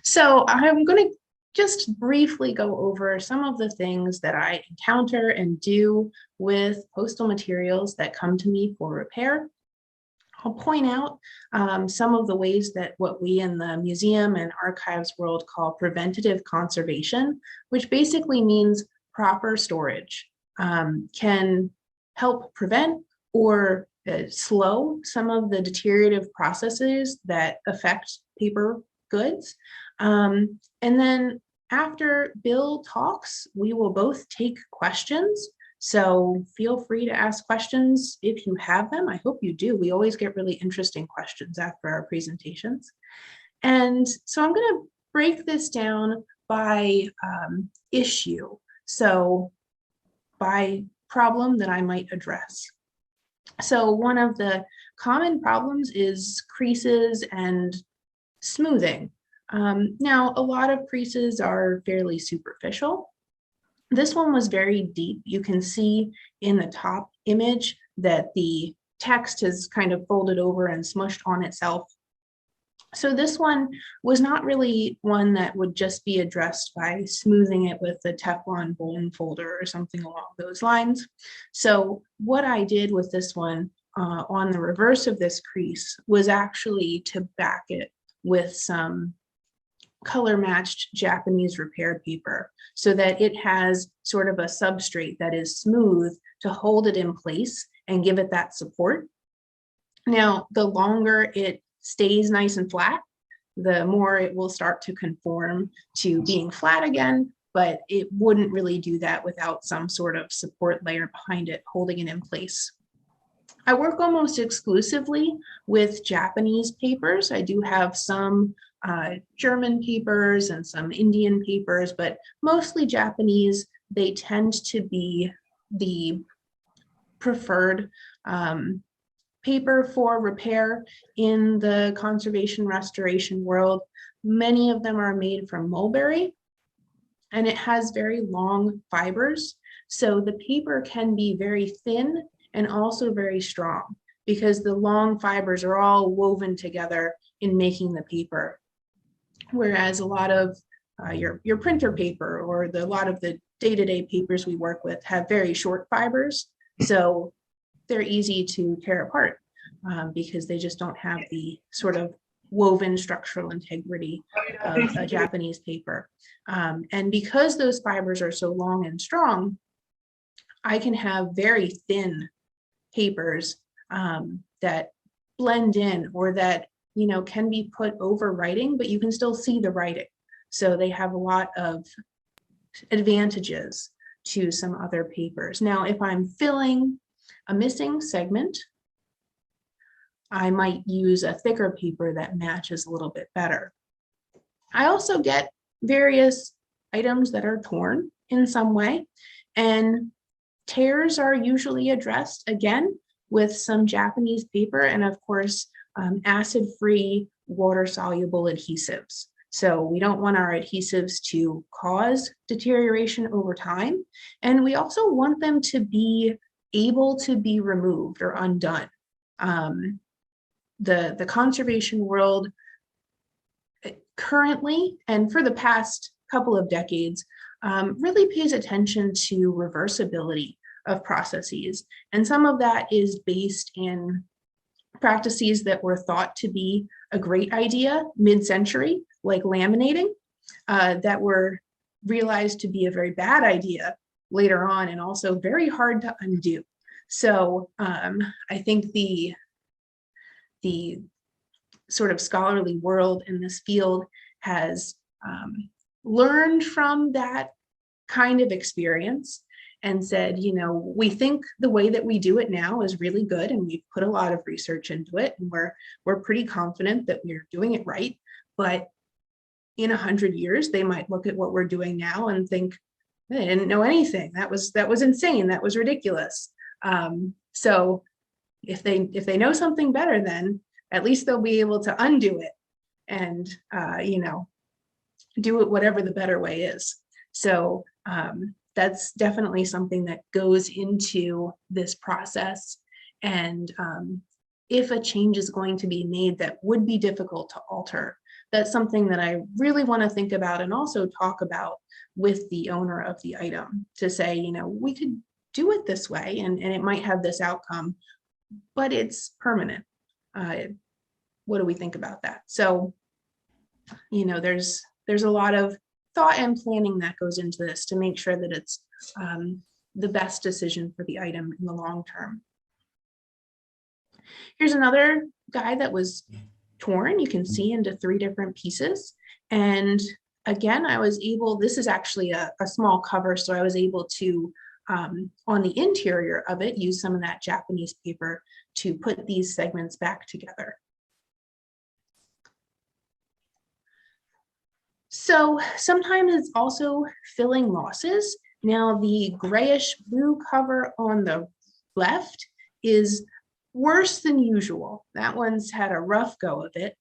So I'm going to just briefly go over some of the things that I encounter and do with postal materials that come to me for repair. I'll point out some of the ways that what we in the museum and archives world call preventative conservation, which basically means proper storage, can help prevent or slow some of the deteriorative processes that affect paper goods. And then after Bill talks, we will both take questions. So feel free to ask questions if you have them. I hope you do. We always get really interesting questions after our presentations. And so I'm going to break this down by issue. So by problem that I might address. So one of the common problems is creases and smoothing. Now, a lot of creases are fairly superficial. This one was very deep. You can see in the top image that the text is kind of folded over and smushed on itself. So this one was not really one that would just be addressed by smoothing it with the Teflon bone folder or something along those lines. So what I did with this one on the reverse of this crease was actually to back it with some color matched Japanese repair paper so that it has sort of a substrate that is smooth to hold it in place and give it that support. Now, the longer it stays nice and flat, the more it will start to conform to being flat again, but it wouldn't really do that without some sort of support layer behind it, holding it in place. I work almost exclusively with Japanese papers. I do have some German papers and some Indian papers, but mostly Japanese. They tend to be the preferred paper for repair in the conservation restoration world. Many of them are made from mulberry, and it has very long fibers. So the paper can be very thin and also very strong because the long fibers are all woven together in making the paper. Whereas a lot of your printer paper or a lot of the day-to-day papers we work with have very short fibers. So they're easy to tear apart because they just don't have the sort of woven structural integrity of a Japanese paper. And because those fibers are so long and strong, I can have very thin papers that blend in or that can be put over writing, but you can still see the writing. So they have a lot of advantages to some other papers. Now, if I'm filling a missing segment, I might use a thicker paper that matches a little bit better. I also get various items that are torn in some way, and tears are usually addressed again with some Japanese paper and of course acid-free water-soluble adhesives. So we don't want our adhesives to cause deterioration over time, and we also want them to be able to be removed or undone. The conservation world currently, and for the past couple of decades, really pays attention to reversibility of processes. And some of that is based in practices that were thought to be a great idea mid-century, like laminating, that were realized to be a very bad idea later on and also very hard to undo. So I think the sort of scholarly world in this field has learned from that kind of experience and said, we think the way that we do it now is really good, and we've put a lot of research into it, and we're pretty confident that we're doing it right. But in 100 years, they might look at what we're doing now and think, they didn't know anything. That was insane. That was ridiculous. So if they know something better, then at least they'll be able to undo it and do it whatever the better way is. So that's definitely something that goes into this process. And if a change is going to be made that would be difficult to alter, that's something that I really want to think about and also talk about with the owner of the item to say, you know, we could do it this way and it might have this outcome, but it's permanent. What do we think about that? So, you know, there's a lot of thought and planning that goes into this to make sure that it's the best decision for the item in the long term. Here's another guy that was torn. You can see into 3 different pieces. And again, I was able, this is actually a small cover, so I was able to, on the interior of it, use some of that Japanese paper to put these segments back together. So sometimes it's also filling losses. Now the grayish blue cover on the left is worse than usual. That one's had a rough go of it.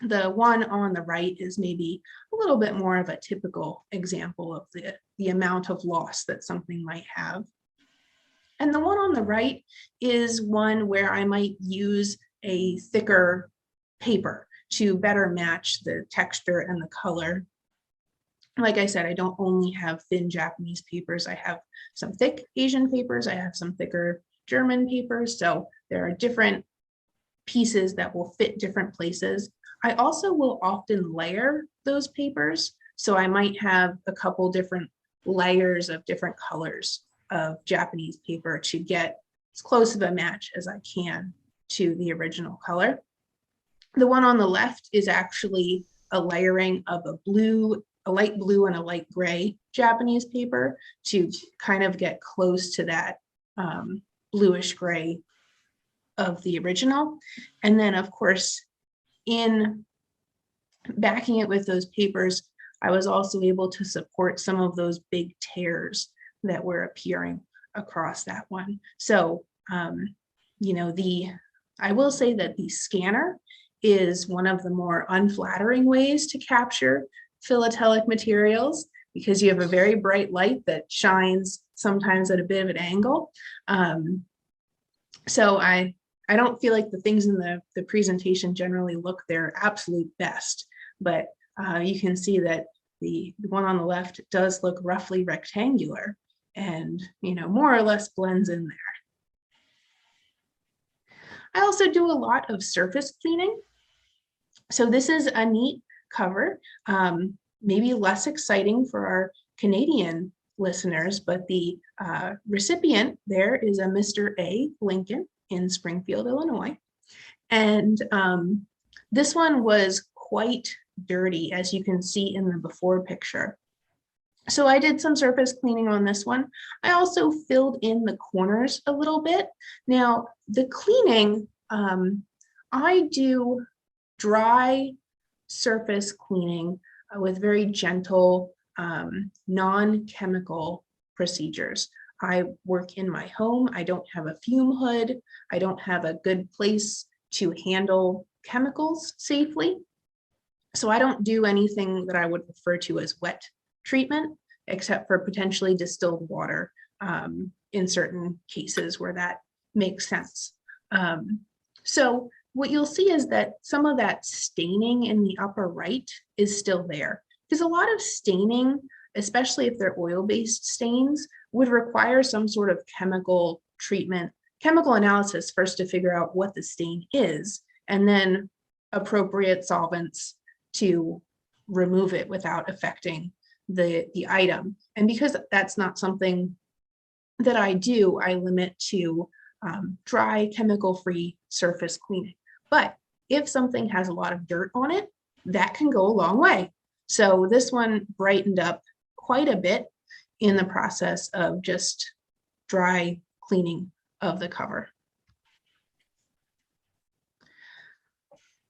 The one on the right is maybe a little bit more of a typical example of the amount of loss that something might have. And the one on the right is one where I might use a thicker paper to better match the texture and the color. Like I said, I don't only have thin Japanese papers. I have some thick Asian papers. I have some thicker German papers. So there are different pieces that will fit different places. I also will often layer those papers. So I might have a couple different layers of different colors of Japanese paper to get as close of a match as I can to the original color. The one on the left is actually a layering of a light blue and a light gray Japanese paper to kind of get close to that bluish gray of the original. And then of course, in backing it with those papers, I was also able to support some of those big tears that were appearing across that one. So, you know, I will say that the scanner is one of the more unflattering ways to capture philatelic materials because you have a very bright light that shines sometimes at a bit of an angle. So I don't feel like the things in the presentation generally look their absolute best, but you can see that the one on the left does look roughly rectangular and, you know, more or less blends in there. I also do a lot of surface cleaning. So this is a neat cover, maybe less exciting for our Canadian listeners, but the recipient there is a Mr. A. Lincoln in Springfield, Illinois. And this one was quite dirty, as you can see in the before picture. So I did some surface cleaning on this one. I also filled in the corners a little bit. Now, the cleaning, I do dry surface cleaning with very gentle, non-chemical procedures. I work in my home. I don't have a fume hood. I don't have a good place to handle chemicals safely. So I don't do anything that I would refer to as wet treatment, except for potentially distilled water in certain cases where that makes sense. So what you'll see is that some of that staining in the upper right is still there. Because a lot of staining, especially if they're oil-based stains, would require some sort of chemical treatment, chemical analysis first to figure out what the stain is, and then appropriate solvents to remove it without affecting the item. And because that's not something that I do, I limit to dry, chemical-free surface cleaning. But if something has a lot of dirt on it, that can go a long way. So this one brightened up quite a bit in the process of just dry cleaning of the cover.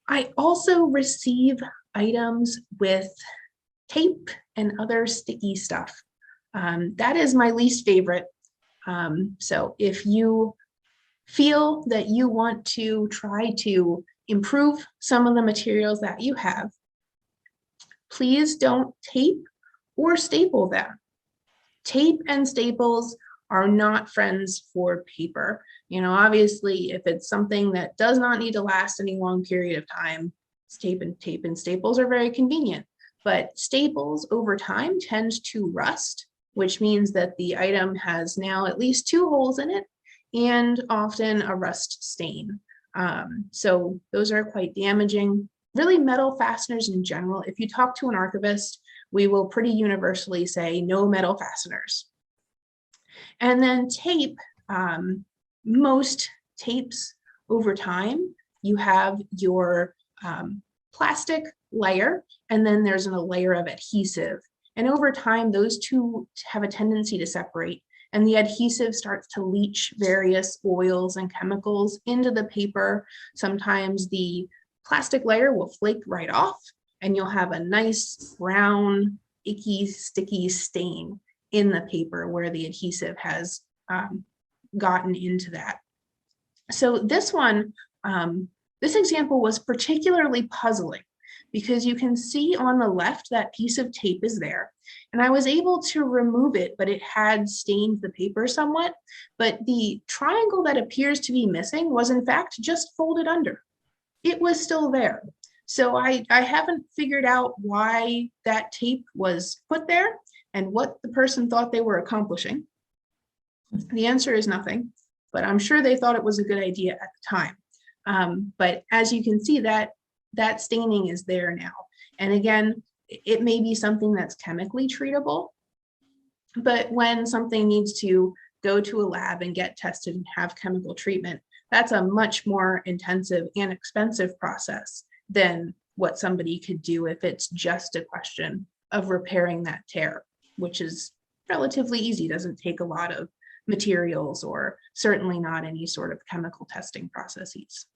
I also receive items with tape and other sticky stuff. That is my least favorite. So if you feel that you want to try to improve some of the materials that you have, please don't tape or staple them. Tape and staples are not friends for paper. You know, obviously, if it's something that does not need to last any long period of time, tape and staples are very convenient, but staples over time tend to rust, which means that the item has now at least 2 holes in it and often a rust stain. So those are quite damaging. Really, metal fasteners in general, if you talk to an archivist, we will pretty universally say no metal fasteners. And then tape, most tapes over time, you have your plastic layer, and then there's a layer of adhesive. And over time, those two have a tendency to separate, and the adhesive starts to leach various oils and chemicals into the paper. Sometimes the plastic layer will flake right off, and you'll have a nice brown, icky, sticky stain in the paper where the adhesive has gotten into that. So this one, this example was particularly puzzling because you can see on the left that piece of tape is there, and I was able to remove it, but it had stained the paper somewhat. But the triangle that appears to be missing was in fact just folded under. It was still there. So I haven't figured out why that tape was put there and what the person thought they were accomplishing. The answer is nothing, but I'm sure they thought it was a good idea at the time. But as you can see, that staining is there now. And again, it may be something that's chemically treatable, but when something needs to go to a lab and get tested and have chemical treatment, that's a much more intensive and expensive process than what somebody could do if it's just a question of repairing that tear, which is relatively easy, doesn't take a lot of materials or certainly not any sort of chemical testing processes.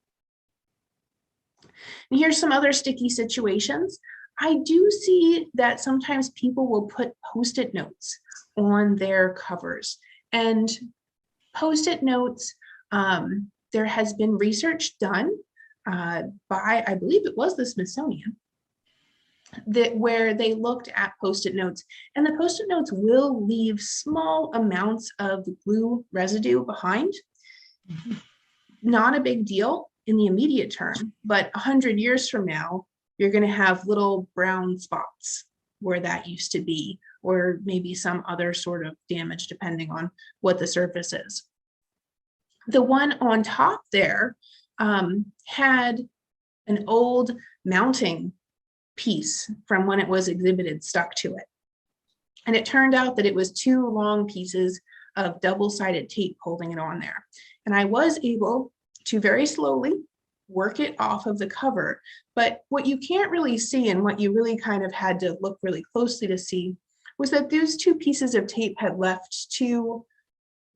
And here's some other sticky situations. I do see that sometimes people will put Post-it notes on their covers, and Post-it notes, there has been research done by, I believe it was the Smithsonian, where they looked at Post-it notes, and the Post-it notes will leave small amounts of glue residue behind. Not a big deal in the immediate term, but 100 years from now, you're going to have little brown spots where that used to be, or maybe some other sort of damage depending on what the surface is. The one on top there had an old mounting piece from when it was exhibited stuck to it. And it turned out that it was 2 long pieces of double-sided tape holding it on there. And I was able to very slowly work it off of the cover. But what you can't really see, and what you really kind of had to look really closely to see, was that those 2 pieces of tape had left 2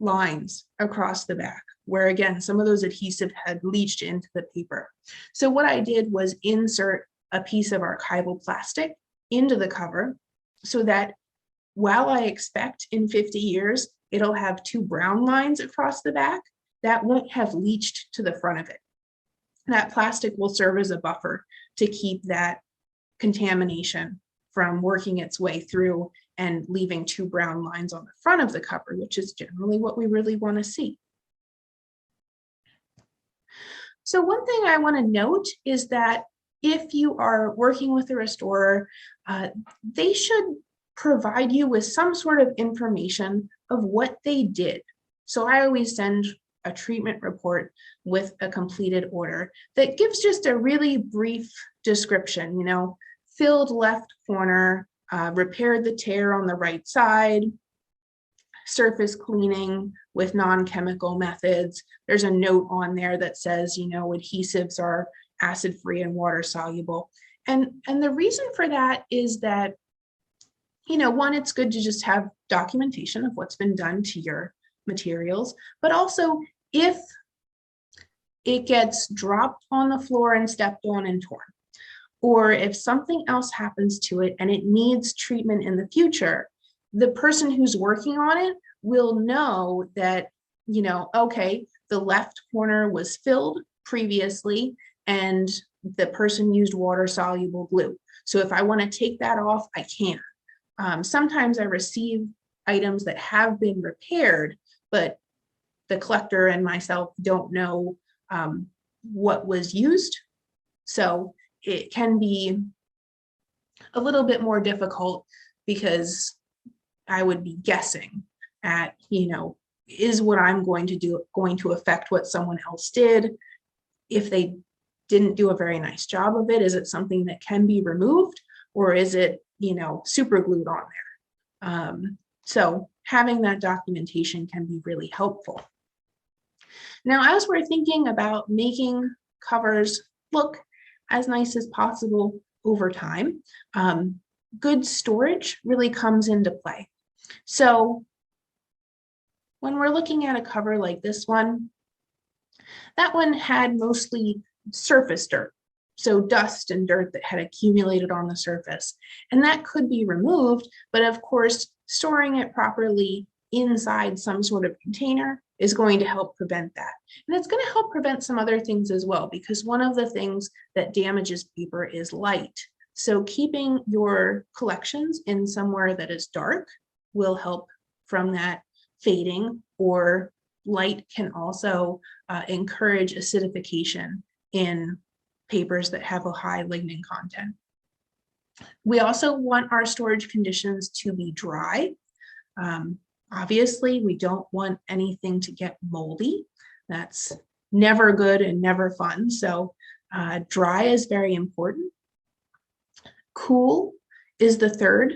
lines across the back, where again, some of those adhesive had leached into the paper. So what I did was insert a piece of archival plastic into the cover so that while I expect in 50 years, it'll have 2 brown lines across the back, that won't have leached to the front of it. That plastic will serve as a buffer to keep that contamination from working its way through and leaving 2 brown lines on the front of the cover, which is generally what we really want to see. So one thing I want to note is that if you are working with a restorer, they should provide you with some sort of information of what they did. So I always send a treatment report with a completed order that gives just a really brief description, filled left corner, repaired the tear on the right side, surface cleaning with non-chemical methods. There's a note on there that says, adhesives are acid-free and water-soluble. And the reason for that is that, one, it's good to just have documentation of what's been done to your materials, but also if it gets dropped on the floor and stepped on and torn, or if something else happens to it and it needs treatment in the future, the person who's working on it will know that, okay, the left corner was filled previously and the person used water-soluble glue. So if I want to take that off, I can. Sometimes I receive items that have been repaired, but the collector and myself don't know what was used. So it can be a little bit more difficult because I would be guessing at, is what I'm going to do going to affect what someone else did? If they didn't do a very nice job of it, is it something that can be removed, or is it, super glued on there? So having that documentation can be really helpful. Now, as we're thinking about making covers look as nice as possible over time, good storage really comes into play. So when we're looking at a cover like this one, that one had mostly surface dirt, so dust and dirt that had accumulated on the surface. And that could be removed, but of course, storing it properly inside some sort of container is going to help prevent that. And it's going to help prevent some other things as well, because one of the things that damages paper is light. So keeping your collections in somewhere that is dark will help from that fading, or light can also encourage acidification in papers that have a high lignin content. We also want our storage conditions to be dry. Obviously, we don't want anything to get moldy. That's never good and never fun. So dry is very important. Cool is the third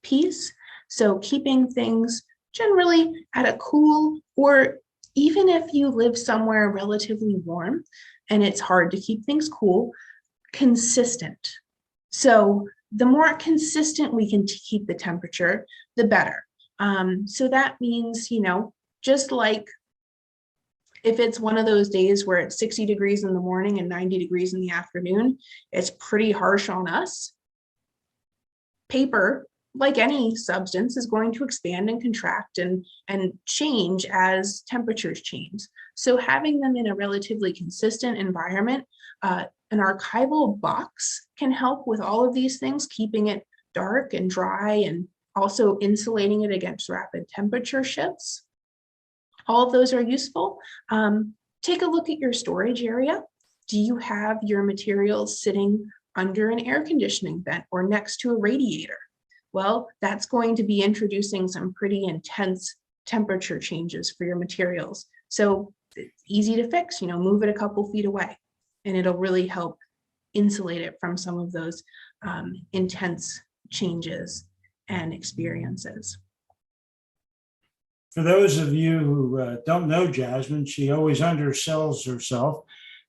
piece. So keeping things generally at a cool, or even if you live somewhere relatively warm and it's hard to keep things cool, consistent. So the more consistent we can keep the temperature, the better. So that means, just like if it's one of those days where it's 60 degrees in the morning and 90 degrees in the afternoon, it's pretty harsh on us. Paper, like any substance, is going to expand and contract and change as temperatures change. So having them in a relatively consistent environment, an archival box can help with all of these things, keeping it dark and dry and also insulating it against rapid temperature shifts. All of those are useful. Take a look at your storage area. Do you have your materials sitting under an air conditioning vent or next to a radiator? Well, that's going to be introducing some pretty intense temperature changes for your materials. So it's easy to fix, move it a couple feet away, and it'll really help insulate it from some of those intense changes and experiences. For those of you who don't know Jasmine, she always undersells herself.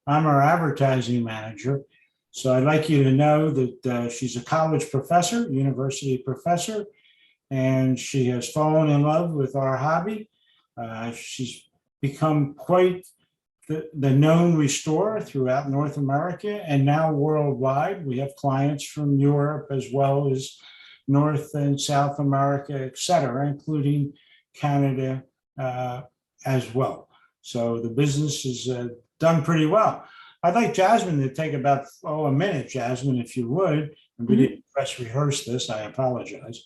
I'm our advertising manager. So I'd like you to know that she's a college professor, university professor, and she has fallen in love with our hobby. She's become quite the known restorer throughout North America and now worldwide. We have clients from Europe as well as North and South America, et cetera, including Canada as well. So the business is done pretty well. I'd like Jasmine to take about a minute, Jasmine, if you would. And we didn't press rehearse this, I apologize.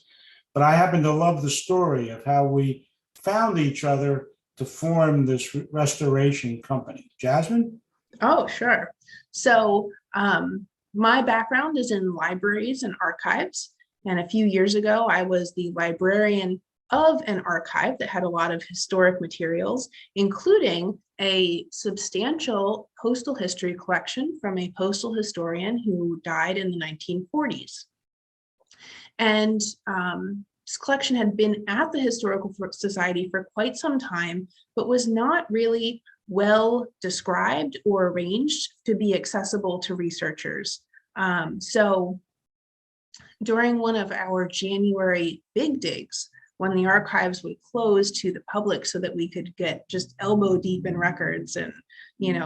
But I happen to love the story of how we found each other to form this restoration company. Jasmine? Oh, sure. So my background is in libraries and archives. And a few years ago, I was the librarian of an archive that had a lot of historic materials, including a substantial postal history collection from a postal historian who died in the 1940s. And this collection had been at the Historical Society for quite some time, but was not really well described or arranged to be accessible to researchers. So during one of our January big digs, when the archives would close to the public so that we could get just elbow deep in records and,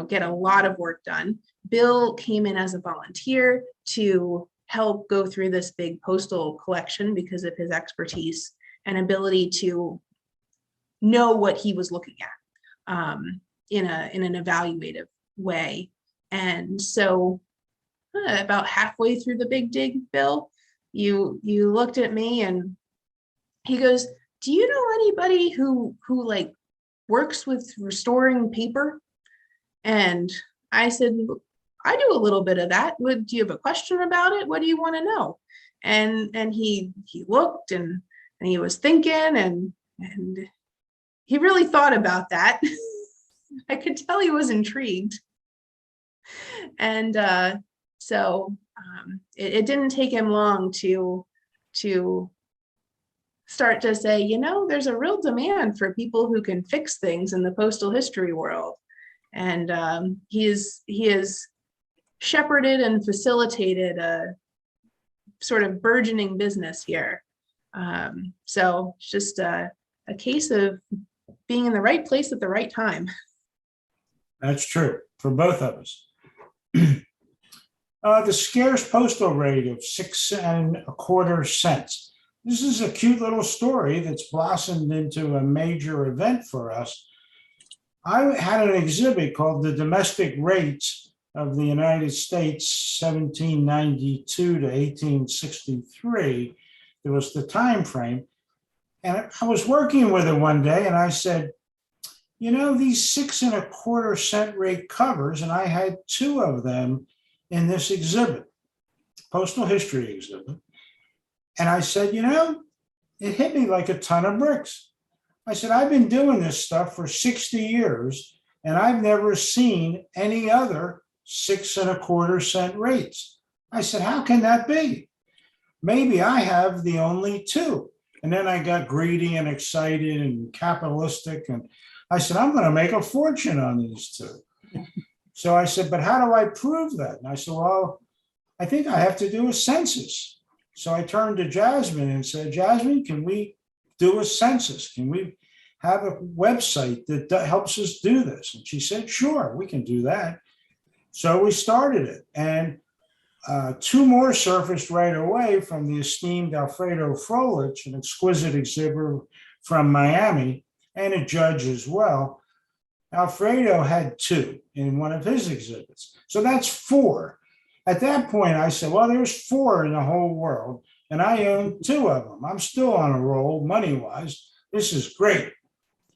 get a lot of work done, Bill came in as a volunteer to help go through this big postal collection because of his expertise and ability to know what he was looking at in an evaluative way. And so about halfway through the big dig, Bill, you looked at me and he goes, "Do you know anybody who like works with restoring paper?" And I said, I do a little bit of that. Do you have a question about it? What do you want to know? And he looked and he was thinking and he really thought about that. I could tell he was intrigued. And so it didn't take him long to start to say, you know, there's a real demand for people who can fix things in the postal history world. And he has shepherded and facilitated a sort of burgeoning business here. So it's just a case of being in the right place at the right time. That's true for both of us. The Scarce postal rate of 6 1/4 cents. This is a cute little story that's blossomed into a major event for us. I had an exhibit called The Domestic Rates of the United States, 1792 to 1863. There was the time frame. And I was working with her one day and I said, you know, these 6 1/4 cent rate covers, and I had 2 of them in this exhibit, postal history exhibit. And I said, you know, it hit me like a ton of bricks. I said, I've been doing this stuff for 60 years and I've never seen any other 6 1/4 cent rates. I said, how can that be? Maybe I have the only 2. And then I got greedy and excited and capitalistic. And I said, I'm going to make a fortune on these 2. So I said, but how do I prove that? And I said, well, I think I have to do a census. So I turned to Jasmine and said, Jasmine, can we do a census? Can we have a website that helps us do this? And she said, sure, we can do that. So we started it. And 2 more surfaced right away from the esteemed Alfredo Frolich, an exquisite exhibitor from Miami, and a judge as well. Alfredo had 2 in one of his exhibits. So that's 4. At that point, I said, well, there's 4 in the whole world, and I own 2 of them. I'm still on a roll money-wise. This is great.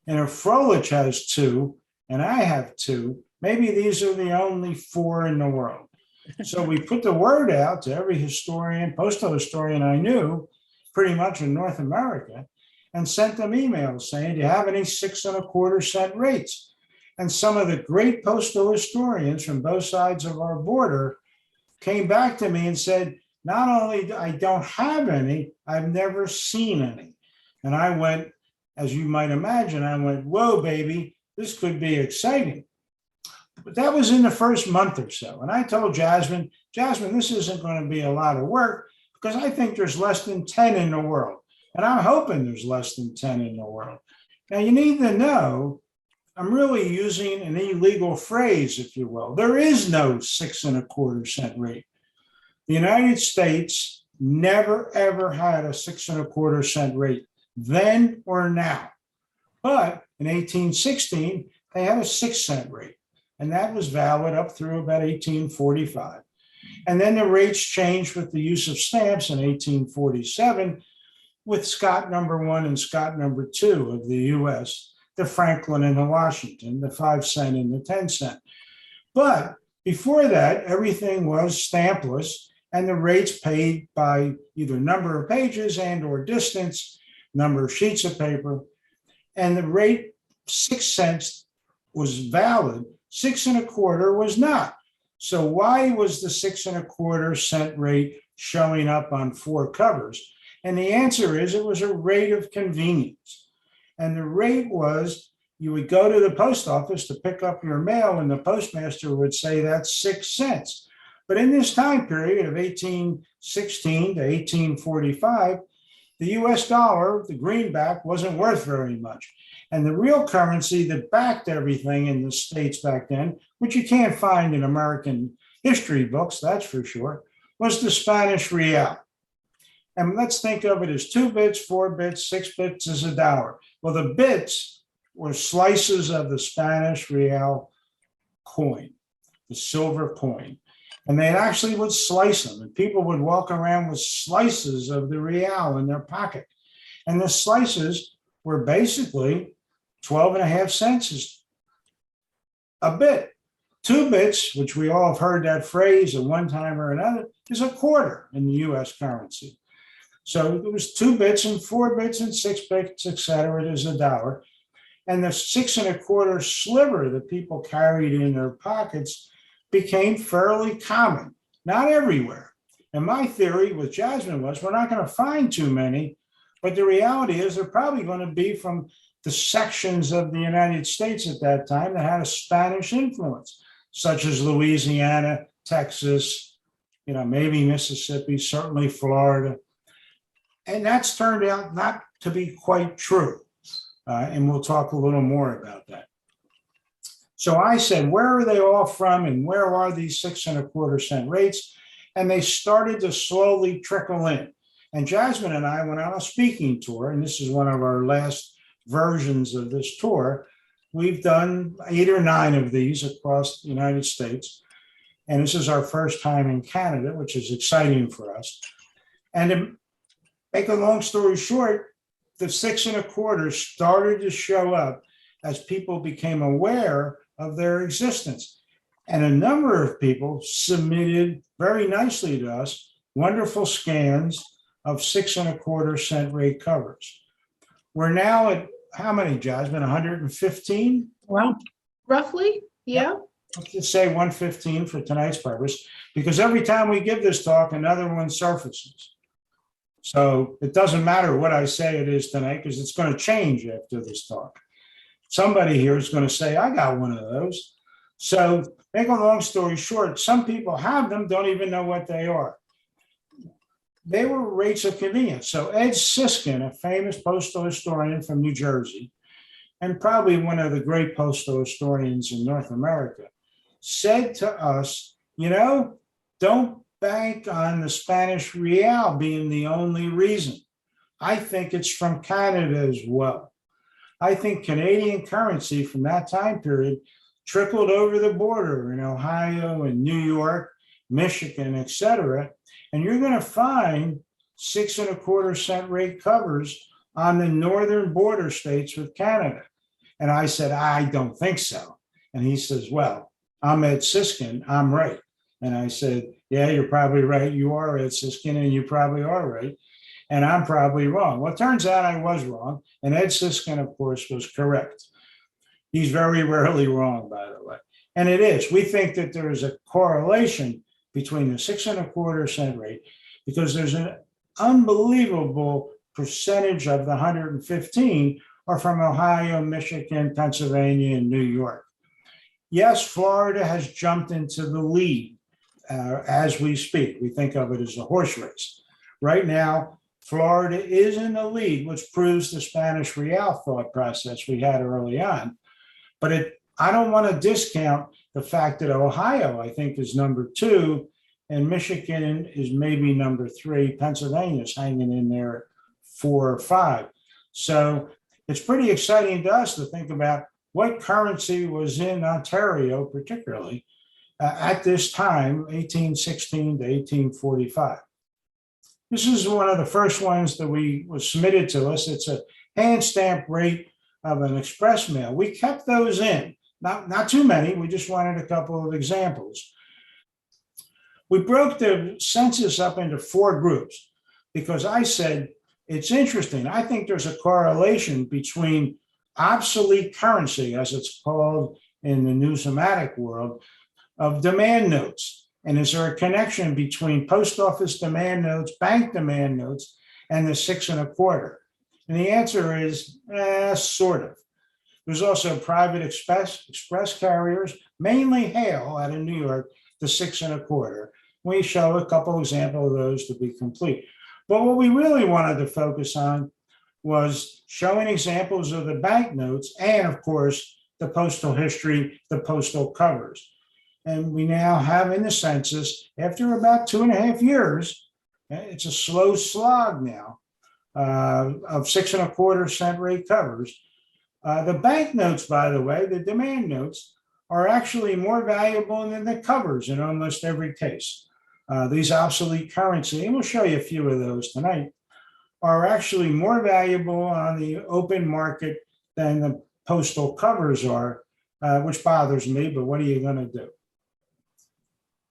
And if Frolich has 2, and I have 2, maybe these are the only 4 in the world. So we put the word out to every historian, postal historian I knew, pretty much in North America, and sent them emails saying, do you have any 6 1/4 cent rates? And some of the great postal historians from both sides of our border came back to me and said, not only I don't have any, I've never seen any. And I went, as you might imagine, I went, whoa, baby, this could be exciting. But that was in the first month or so. And I told Jasmine, this isn't going to be a lot of work because I think there's less than 10 in the world. And I'm hoping there's less than 10 in the world. Now, you need to know, I'm really using an illegal phrase, if you will. There is no 6 1/4 cent rate. The United States never, ever had a 6 1/4 cent rate, then or now. But in 1816, they had a 6 cent rate. And that was valid up through about 1845. And then the rates changed with the use of stamps in 1847 with Scott No. 1 and Scott No. 2 of the US, the Franklin and the Washington, the 5 cent and the 10 cent. But before that, everything was stampless and the rates paid by either number of pages and or distance, number of sheets of paper. And the rate 6 cents was valid. 6 1/4 was not. So why was the 6 1/4 cent rate showing up on 4 covers? And the answer is it was a rate of convenience. And the rate was you would go to the post office to pick up your mail and the postmaster would say that's 6 cents. But in this time period of 1816 to 1845, the US dollar, the greenback, wasn't worth very much. And the real currency that backed everything in the States back then, which you can't find in American history books, that's for sure, was the Spanish real. And let's think of it as 2 bits, 4 bits, 6 bits is a dollar. Well, the bits were slices of the Spanish real coin, the silver coin. And they actually would slice them, and people would walk around with slices of the real in their pocket. And the slices were basically 12.5 cents a bit. 2 bits, which we all have heard that phrase at one time or another, is a quarter in the US currency. So it was 2 bits and 4 bits and 6 bits, et cetera. It is a dollar. And the 6 1/4 sliver that people carried in their pockets became fairly common, not everywhere. And my theory with Jasmine was we're not going to find too many, but the reality is they're probably going to be from the sections of the United States at that time that had a Spanish influence, such as Louisiana, Texas, maybe Mississippi, certainly Florida. And that's turned out not to be quite true. And we'll talk a little more about that. So I said, where are they all from and where are these 6 1/4 cent rates? And they started to slowly trickle in. And Jasmine and I went on a speaking tour, and this is one of our last versions of this tour. We've done 8 or 9 of these across the United States. And this is our first time in Canada, which is exciting for us. And to make a long story short, the 6 1/4 started to show up as people became aware of their existence. And a number of people submitted very nicely to us wonderful scans of 6 1/4 cent rate covers. We're now at how many, Jasmine? 115? Well, roughly, yeah. Let's just say 115 for tonight's purpose, because every time we give this talk, another one surfaces. So it doesn't matter what I say it is tonight, because it's going to change after this talk. Somebody here is going to say, I got one of those. So make a long story short, some people have them, don't even know what they are. They were rates of convenience. So Ed Siskin, a famous postal historian from New Jersey, and probably one of the great postal historians in North America, said to us, don't bank on the Spanish real being the only reason. I think it's from Canada as well. I think Canadian currency from that time period trickled over the border in Ohio and New York, Michigan, et cetera. And you're going to find 6 1/4 cent rate covers on the northern border states with Canada. And I said, I don't think so. And he says, well, I'm Ed Siskin, I'm right. And I said, yeah, you're probably right. You are Ed Siskin, and you probably are right. And I'm probably wrong. Well, it turns out I was wrong. And Ed Siskin, of course, was correct. He's very rarely wrong, by the way. And it is. We think that there is a correlation between the 6 1/4 cent rate, because there's an unbelievable percentage of the 115 are from Ohio, Michigan, Pennsylvania, and New York. Yes, Florida has jumped into the lead as we speak. We think of it as a horse race. Right now, Florida is in the lead, which proves the Spanish real thought process we had early on. But I don't want to discount the fact that Ohio, I think, is number 2, and Michigan is maybe number 3. Pennsylvania is hanging in there at 4 or 5. So it's pretty exciting to us to think about what currency was in Ontario, particularly at this time, 1816 to 1845. This is one of the first ones that was submitted to us. It's a hand stamp rate of an express mail. We kept those in, not too many. We just wanted a couple of examples. We broke the census up into 4 groups because I said, it's interesting. I think there's a correlation between obsolete currency, as it's called in the numismatic world, of demand notes. And is there a connection between post office demand notes, bank demand notes, and the 6 1/4? And the answer is, sort of. There's also private express carriers, mainly hail out of New York, the 6 1/4. We show a couple examples of those to be complete. But what we really wanted to focus on was showing examples of the banknotes and, of course, the postal history, the postal covers. And we now have in the census, after about 2.5 years, it's a slow slog now, of 6 1/4 cent rate covers. The banknotes, by the way, the demand notes, are actually more valuable than the covers in almost every case. These obsolete currency, and we'll show you a few of those tonight, are actually more valuable on the open market than the postal covers are. which bothers me, but what are you going to do?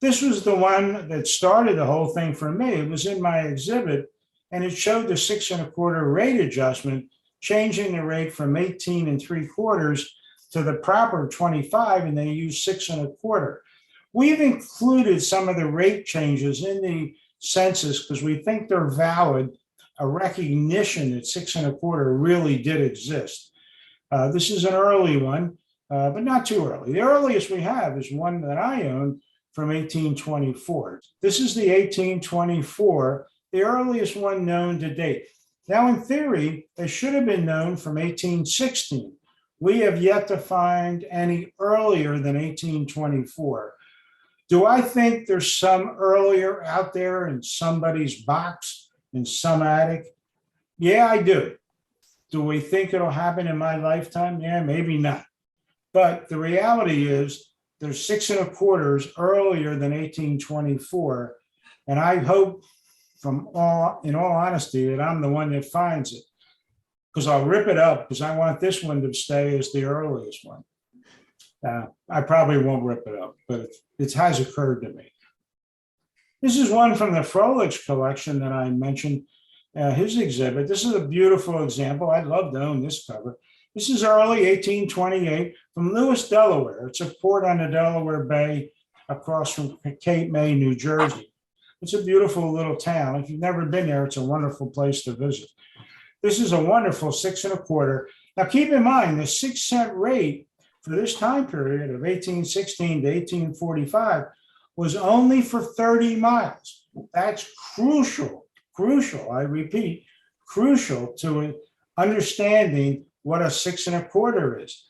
This was the one that started the whole thing for me. It was in my exhibit, and it showed the 6 1/4 rate adjustment, changing the rate from 18 3/4 to the proper 25, and they used 6 1/4. We've included some of the rate changes in the census because we think they're valid, a recognition that 6 1/4 really did exist. This is an early one, but not too early. The earliest we have is one that I own from 1824. This is the 1824, the earliest one known to date. Now, in theory, they should have been known from 1816. We have yet to find any earlier than 1824. Do I think there's some earlier out there in somebody's box, in some attic? Yeah, I do. Do we think it'll happen in my lifetime? Yeah, maybe not. But the reality is there's 6 1/4 earlier than 1824. And I hope in all honesty, that I'm the one that finds it, because I'll rip it up because I want this one to stay as the earliest one. I probably won't rip it up, but it has occurred to me. This is one from the Froelich collection that I mentioned, his exhibit. This is a beautiful example. I'd love to own this cover. This is early 1828 from Lewis, Delaware. It's a port on the Delaware Bay across from Cape May, New Jersey. It's a beautiful little town. If you've never been there, it's a wonderful place to visit. This is a wonderful 6 1/4. Now, keep in mind the 6-cent rate for this time period of 1816 to 1845 was only for 30 miles. That's crucial, I repeat, crucial to understanding what a 6 1/4 is.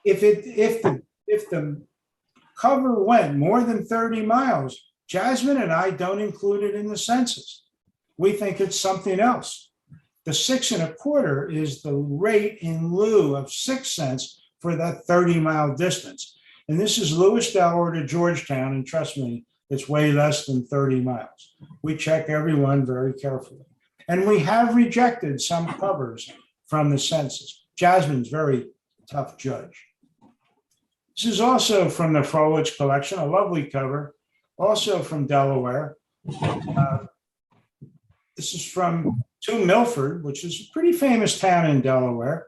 If the cover went more than 30 miles, Jasmine and I don't include it in the census. We think it's something else. The 6 1/4 is the rate in lieu of 6 cents for that 30-mile distance. And this is Lewis, Delaware to Georgetown, and trust me, it's way less than 30 miles. We check everyone very carefully. And we have rejected some covers from the census. Jasmine's very tough judge. This is also from the Froelich collection, a lovely cover, also from Delaware. This is from to Milford, which is a pretty famous town in Delaware,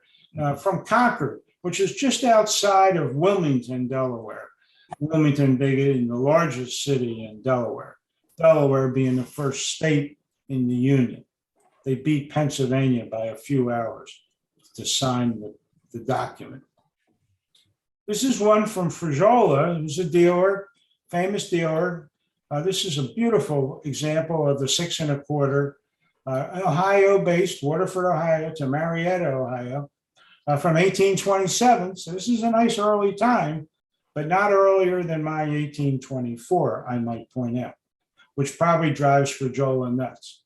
from Concord, which is just outside of Wilmington, Delaware. Wilmington being the largest city in Delaware, Delaware being the first state in the Union. They beat Pennsylvania by a few hours to sign the document. This is one from Frajola, who's a dealer, famous dealer. This is a beautiful example of the 6 1/4, Ohio-based, Waterford, Ohio to Marietta, Ohio, from 1827. So this is a nice early time, but not earlier than my 1824, I might point out, which probably drives Frajola nuts.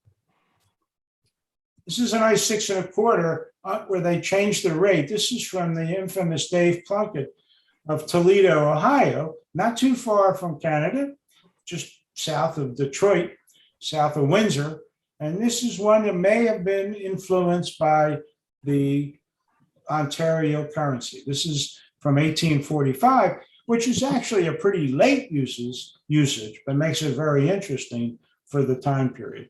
This is a nice 6 1/4 where they changed the rate. This is from the infamous Dave Plunkett of Toledo, Ohio, not too far from Canada, just south of Detroit, south of Windsor. And this is one that may have been influenced by the Ontario currency. This is from 1845, which is actually a pretty late usage, but makes it very interesting for the time period.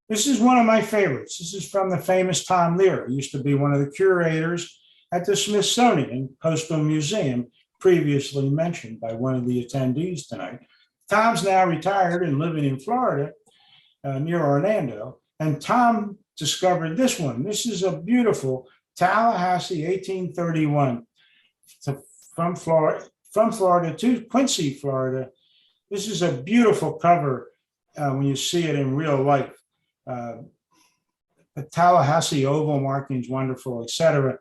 This is one of my favorites. This is from the famous Tom Lear. He used to be one of the curators at the Smithsonian Postal Museum, previously mentioned by one of the attendees tonight. Tom's now retired and living in Florida, near Orlando. And Tom discovered this one. This is a beautiful Tallahassee 1831 from Florida to Quincy, Florida. This is a beautiful cover when you see it in real life. The Tallahassee oval marking is wonderful, etc.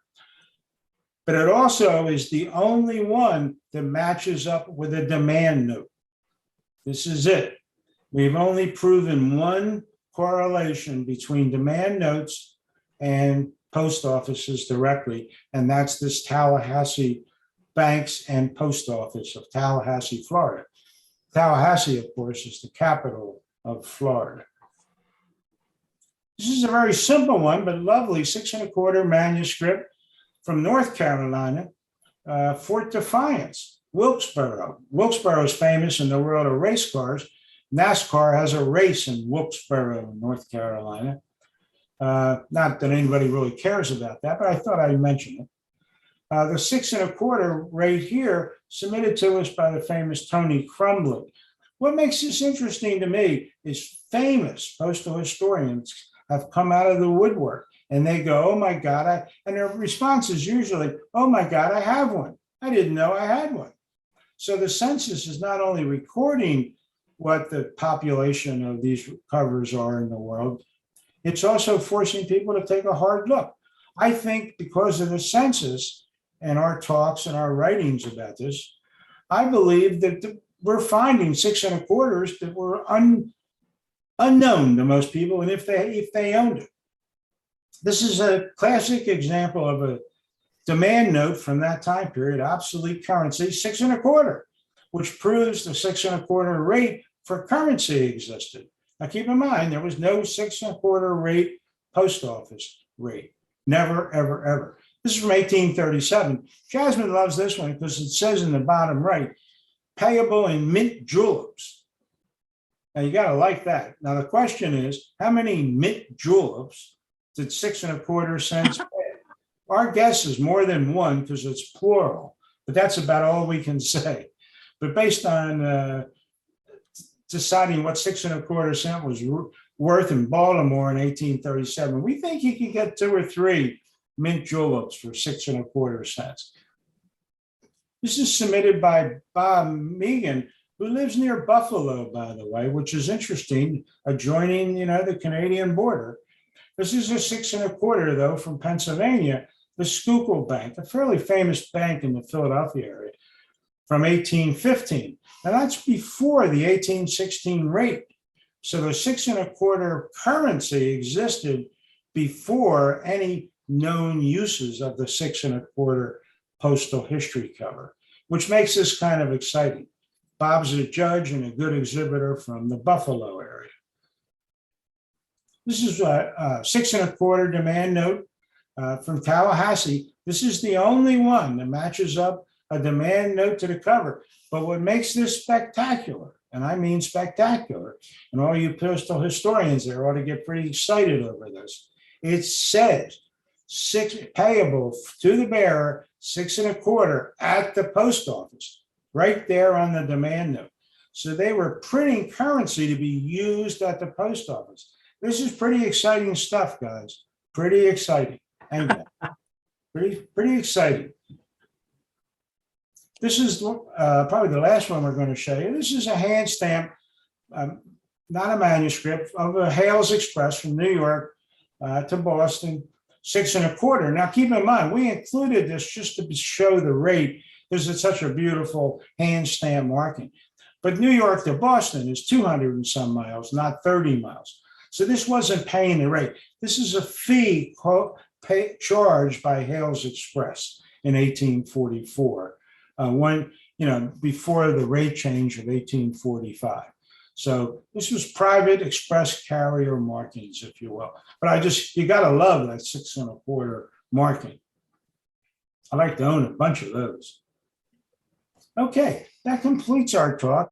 But it also is the only one that matches up with a demand note. This is it. We've only proven one correlation between demand notes and post offices directly, and that's this Tallahassee Banks and Post Office of Tallahassee, Florida. Tallahassee, of course, is the capital of Florida. This is a very simple one, but lovely 6 1/4 manuscript from North Carolina, Fort Defiance, Wilkesboro. Wilkesboro is famous in the world of race cars. NASCAR has a race in Wilkesboro, North Carolina. Not that anybody really cares about that, but I thought I'd mention it. The 6 1/4 rate here, submitted to us by the famous Tony Crumbley. What makes this interesting to me is famous postal historians have come out of the woodwork and they go, oh my God, and their response is usually, oh my God, I have one. I didn't know I had one. So the census is not only recording what the population of these covers are in the world, it's also forcing people to take a hard look. I think because of the census and our talks and our writings about this, I believe that we're finding 6 1/4 that were unknown to most people, and if they owned it. This is a classic example of a demand note from that time period, obsolete currency, 6 1/4, which proves the 6 1/4 rate for currency existed. Now keep in mind, there was no 6 1/4 rate post office rate. Never, ever, ever. This is from 1837. Jasmine loves this one because it says in the bottom right, payable in mint juleps. Now you got to like that. Now the question is, how many mint juleps did 6 1/4 cents pay? Our guess is more than one because it's plural, but that's about all we can say. But based on deciding what 6 1/4 cent was worth in Baltimore in 1837, we think you could get 2 or 3 mint juleps for 6 1/4 cents. This is submitted by Bob Megan, who lives near Buffalo, by the way, which is interesting, adjoining, the Canadian border. This is a 6 1/4, though, from Pennsylvania, the Schuylkill Bank, a fairly famous bank in the Philadelphia area, from 1815. Now that's before the 1816 rate. So the 6 1/4 currency existed before any known uses of the 6 1/4 postal history cover, which makes this kind of exciting. Bob's a judge and a good exhibitor from the Buffalo area. This is a 6 1/4 demand note from Tallahassee. This is the only one that matches up a demand note to the cover. But what makes this spectacular, and I mean spectacular, and all you postal historians there ought to get pretty excited over this, it says payable to the bearer 6 1/4 at the post office, right there on the demand note. So they were printing currency to be used at the post office. This is pretty exciting stuff, guys. Pretty exciting. And pretty exciting. This is probably the last one we're going to show you. This is a hand stamp, not a manuscript, of a Hales Express from New York to Boston, 6 1/4. Now, keep in mind, we included this just to show the rate because it's such a beautiful hand stamp marking. But New York to Boston is 200 and some miles, not 30 miles. So this wasn't paying the rate. This is a fee charged by Hales Express in 1844, before the rate change of 1845. So this was private express carrier markings, if you will. But you got to love that 6 1/4 marking. I like to own a bunch of those. Okay, that completes our talk.